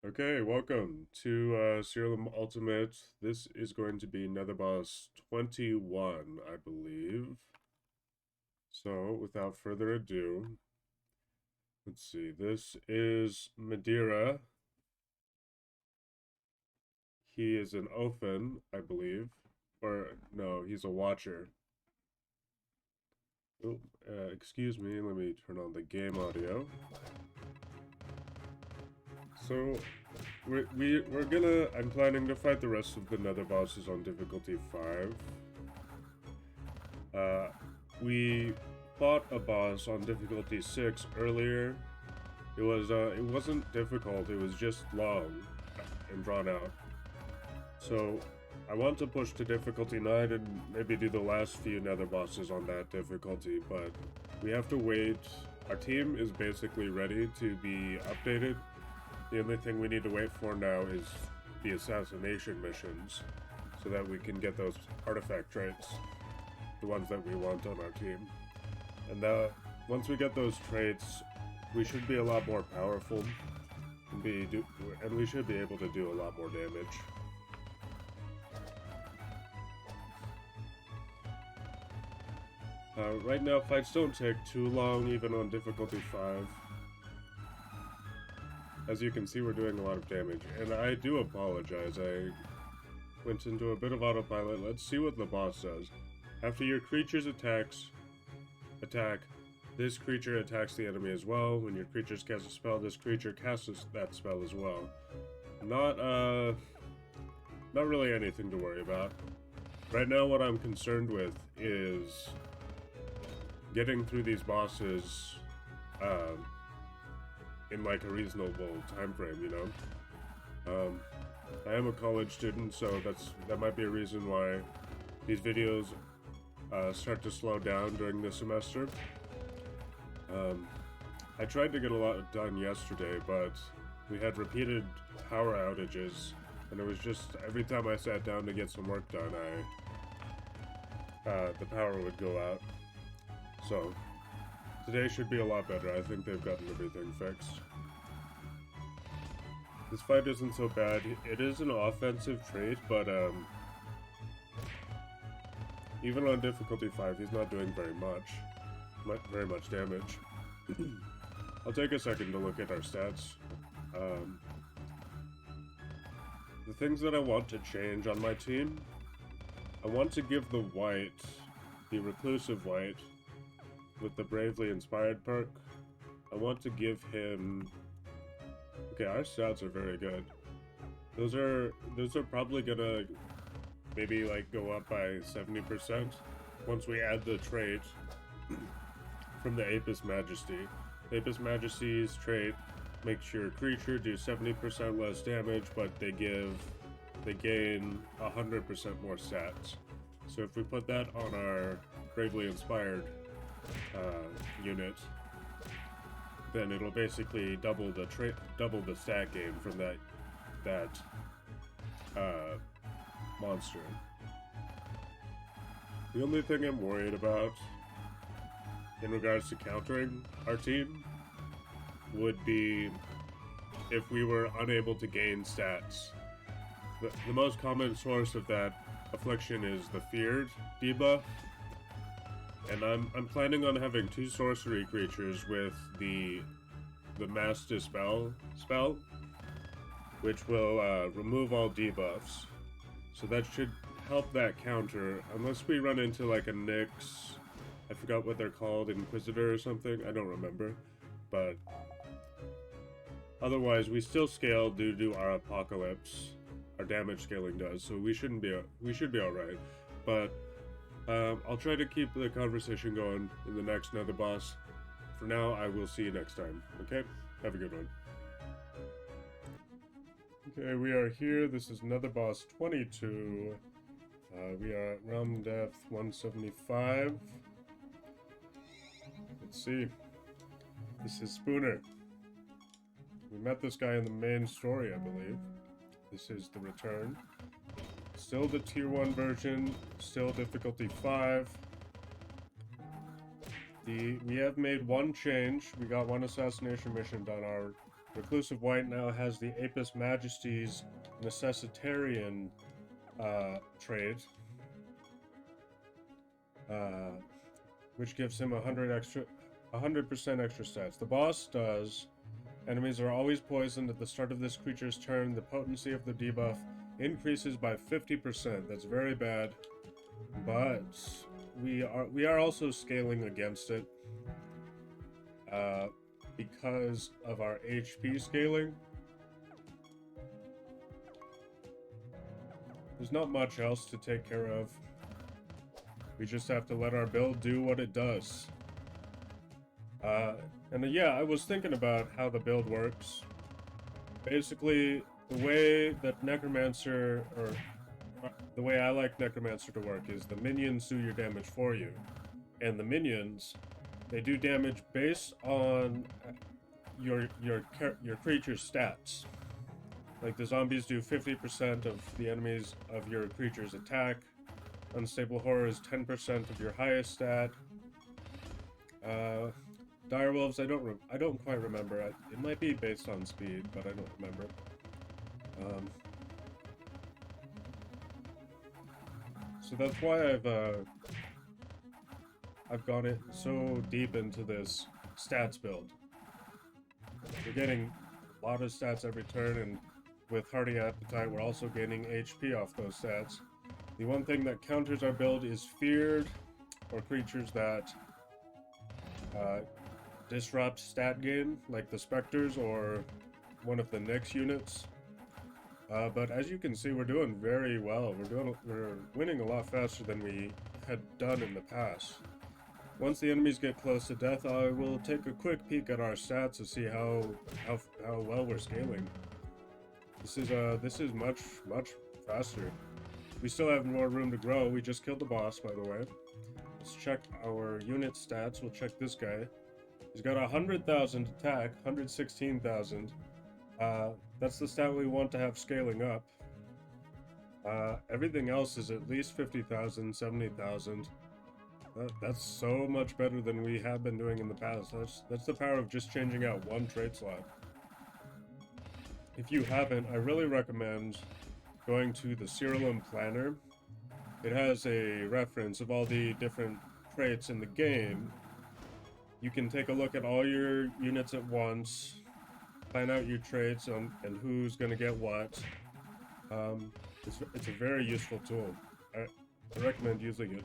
Okay, welcome to Siralim Ultimate. This is going to be Nether Boss 21, I believe. So, without further ado, let's see. This is Medierra. He is an Oafen, I believe. Or, no, he's a Watcher. Oh, excuse me, let me turn on the game audio. So, I'm planning to fight the rest of the Nether Bosses on difficulty 5. We fought a boss on difficulty 6 earlier. It wasn't difficult, it was just long and drawn out. So, I want to push to difficulty 9 and maybe do the last few Nether bosses on that difficulty, but we have to wait. Our team is basically ready to be updated. The only thing we need to wait for now is the assassination missions, so that we can get those artifact traits, the ones that we want on our team. And once we get those traits, we should be a lot more powerful, and we should be able to do a lot more damage. Right now, fights don't take too long, even on difficulty 5. As you can see, we're doing a lot of damage, and I do apologize. I went into a bit of autopilot. Let's see what the boss does. After your creature's attack, this creature attacks the enemy as well. When your creatures cast a spell, this creature casts that spell as well. Not really anything to worry about. Right now, what I'm concerned with is getting through these bosses in like a reasonable time frame, you know? I am a college student, so that might be a reason why these videos start to slow down during the semester. I tried to get a lot done yesterday, but we had repeated power outages, and it was just every time I sat down to get some work done, the power would go out. So today should be a lot better. I think they've gotten everything fixed. This fight isn't so bad. It is an offensive trait, but even on difficulty 5, he's not doing very much damage. I'll take a second to look at our stats. The things that I want to change on my team, I want to give the reclusive white, with the bravely inspired perk, I want to give him... Okay, our stats are very good. Those are probably gonna maybe like go up by 70% once we add the trait from the Apis Majesty. Apis Majesty's trait makes your creature do 70% less damage, but they gain 100% more stats. So if we put that on our bravely inspired unit, then it'll basically double the stat gain from that monster. The only thing I'm worried about in regards to countering our team would be if we were unable to gain stats. The most common source of that affliction is the feared debuff, and I'm planning on having 2 sorcery creatures with the Mass Dispel spell, which will remove all debuffs. So that should help that counter, unless we run into like a Nyx, I forgot what they're called, Inquisitor or something, I don't remember. But otherwise, we still scale due to our Apocalypse. Our damage scaling does, so we should be alright. But I'll try to keep the conversation going in the next Nether boss. For now, I will see you next time, okay? Have a good one. Okay, we are here. This is Nether Boss 22. We are at Realm Depth 175. Let's see. This is Spoonor. We met this guy in the main story, I believe. This is the return. Still the tier 1 version, still difficulty 5. We have made one change. We got one assassination mission done. Reclusive White now has the Apis Majesty's Necessitarian trait, which gives him 100% extra stats. The boss does. Enemies are always poisoned at the start of this creature's turn. The potency of the debuff increases by 50%. That's very bad, but we are also scaling against it because of our HP scaling. There's not much else to take care of. We just have to let our build do what it does. And yeah, I was thinking about how the build works. Basically, the way that Necromancer, or the way I like Necromancer to work, is the minions do your damage for you. And the minions, they do damage based on your creature's stats. Like the zombies do 50% of the enemies of your creature's attack. Unstable Horror is 10% of your highest stat. Direwolves, I don't quite remember. It might be based on speed, but I don't remember. So that's why I've gone it so deep into this stats build. We're getting a lot of stats every turn, and with Hearty Appetite, we're also gaining HP off those stats. The one thing that counters our build is feared, or creatures that disrupt stat gain, like the Spectres or one of the Nyx units. But as you can see, we're doing very well. We're winning a lot faster than we had done in the past. Once the enemies get close to death, I will take a quick peek at our stats to see how well we're scaling. This is much faster. We still have more room to grow. We just killed the boss, by the way. Let's check our unit stats. We'll check this guy. He's got 100,000 attack, 116,000. That's the stat we want to have scaling up. Everything else is at least 50,000, 70,000. That's so much better than we have been doing in the past. That's the power of just changing out one trait slot. If you haven't, I really recommend going to the Siralim planner. It has a reference of all the different traits in the game. You can take a look at all your units at once, plan out your traits and who's going to get what. It's a very useful tool. I recommend using it.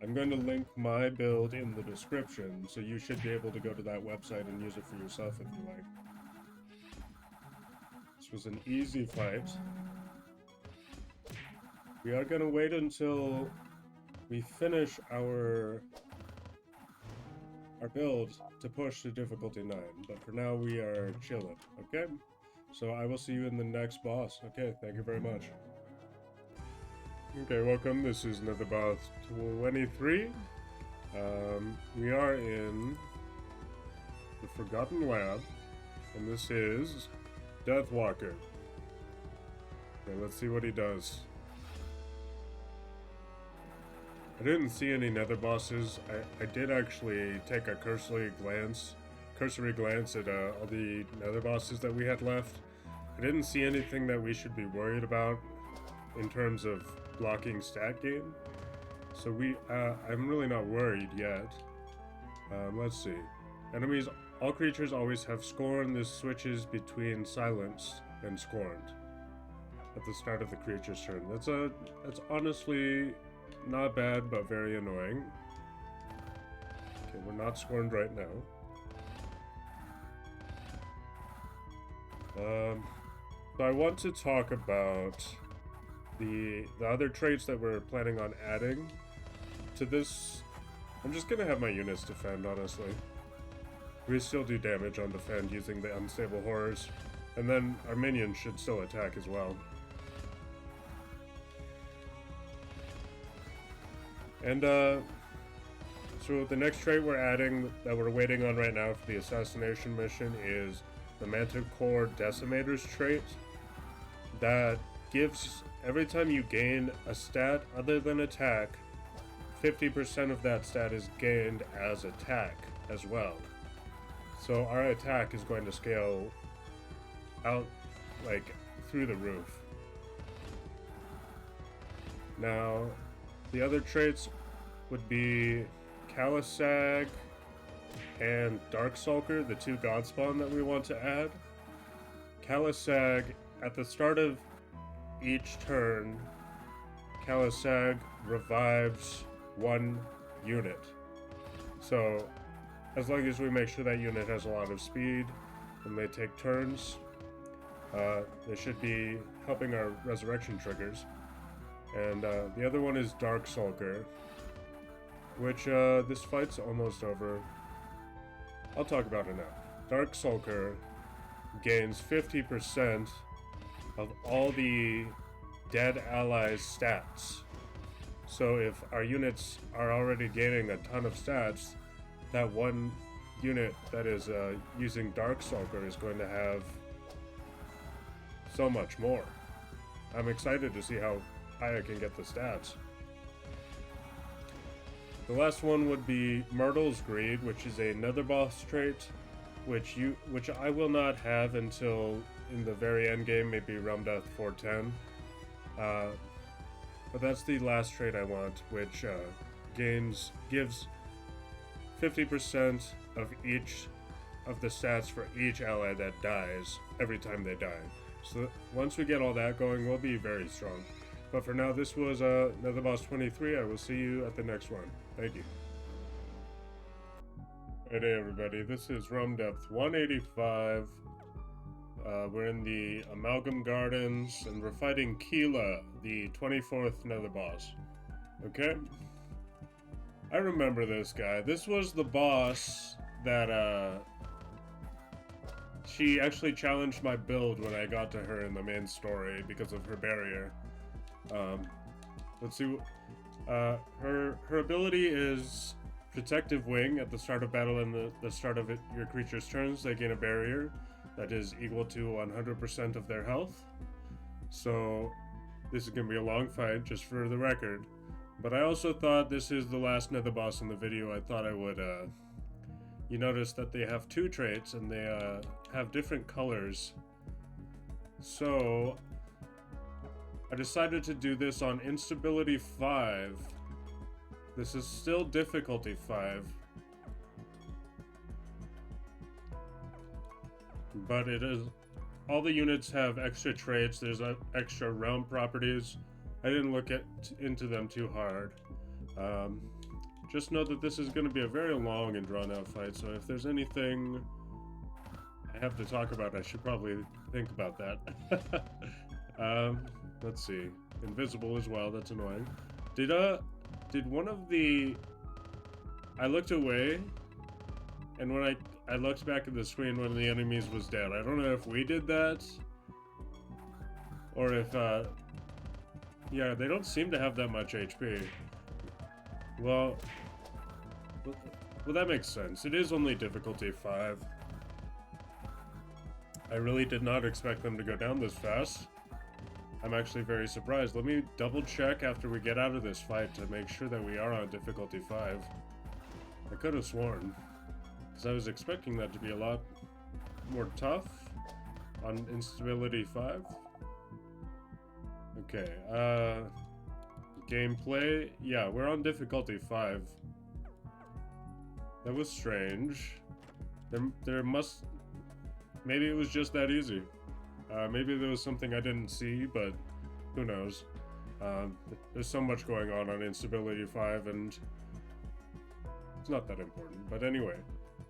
I'm going to link my build in the description, so you should be able to go to that website and use it for yourself if you like. This was an easy fight. We are going to wait until we finish our build to push to difficulty 9, but for now we are chilling, okay? So I will see you in the next boss. Okay, thank you very much. Okay, welcome. This is Nether Boss 23. We are in the Forgotten Lab, and this is Deathwalker. Okay, let's see what he does. I didn't see any Nether Bosses. I did actually take a cursory glance at all the Nether Bosses that we had left. I didn't see anything that we should be worried about in terms of blocking stat gain. So I'm really not worried yet. Let's see. Enemies, all creatures always have Scorn. This switches between Silenced and Scorned at the start of the creature's turn. That's honestly not bad, but very annoying. Okay, we're not Scorned right now. So I want to talk about the other traits that we're planning on adding to this. I'm just gonna have my units defend, honestly. We still do damage on defend using the Unstable Horrors, and then our minions should still attack as well. And so the next trait we're adding that we're waiting on right now for the assassination mission is the Manticore Decimator's trait. That gives, every time you gain a stat other than attack, 50% of that stat is gained as attack as well. So our attack is going to scale out, like, through the roof. Now, the other traits would be Qila and Darkstalker, the two god spawn that we want to add. Qila, at the start of each turn, Qila revives one unit. So, as long as we make sure that unit has a lot of speed and they take turns, they should be helping our resurrection triggers. And the other one is Darkstalker, which this fight's almost over. I'll talk about it now. Darkstalker gains 50% of all the dead allies' stats. So if our units are already gaining a ton of stats, that one unit that is using Darkstalker is going to have so much more. I'm excited to see how high I can get the stats. The last one would be Myrtle's Greed, which is a Nether Boss trait, which I will not have until in the very end game, maybe Realm Death 410. But that's the last trait I want, which gives 50% of each of the stats for each ally that dies every time they die. So once we get all that going, we'll be very strong. But for now, this was Nether Boss 23. I will see you at the next one. Thank you. Hey day, everybody. This is Realm Depth 185. We're in the Amalgam Gardens, and we're fighting Qila, the 24th Nether Boss. Okay? I remember this guy. This was the boss that, she actually challenged my build when I got to her in the main story because of her barrier. Let's see. Her ability is Protective Wing. At the start of battle and the start of your creature's turns, they gain a barrier that is equal to 100% of their health. So this is going to be a long fight, just for the record. But I also thought this is the last Nether Boss in the video. I thought I would, you notice that they have two traits and they have different colors. So I decided to do this on Instability 5. This is still Difficulty 5. But it is... all the units have extra traits, there's extra realm properties. I didn't look into them too hard. Just know that this is going to be a very long and drawn out fight, so if there's anything I have to talk about, I should probably think about that. Let's see. Invisible as well, that's annoying. Did one of the... I looked away, and when I looked back at the screen, one of the enemies was dead. I don't know if we did that, or if, yeah, they don't seem to have that much HP. Well, that makes sense. It is only Difficulty 5. I really did not expect them to go down this fast. I'm actually very surprised. Let me double check after we get out of this fight to make sure that we are on Difficulty 5. I could have sworn, because I was expecting that to be a lot more tough on Instability 5. Okay, gameplay. Yeah, we're on Difficulty 5. That was strange. There must... maybe it was just that easy. Maybe there was something I didn't see, but who knows. There's so much going on Instability 5, and it's not that important. But anyway,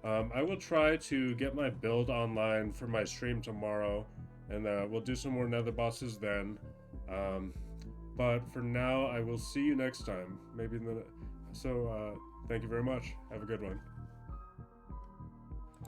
I will try to get my build online for my stream tomorrow, and we'll do some more Nether Bosses then. But for now, I will see you next time. Maybe in the... so, thank you very much. Have a good one.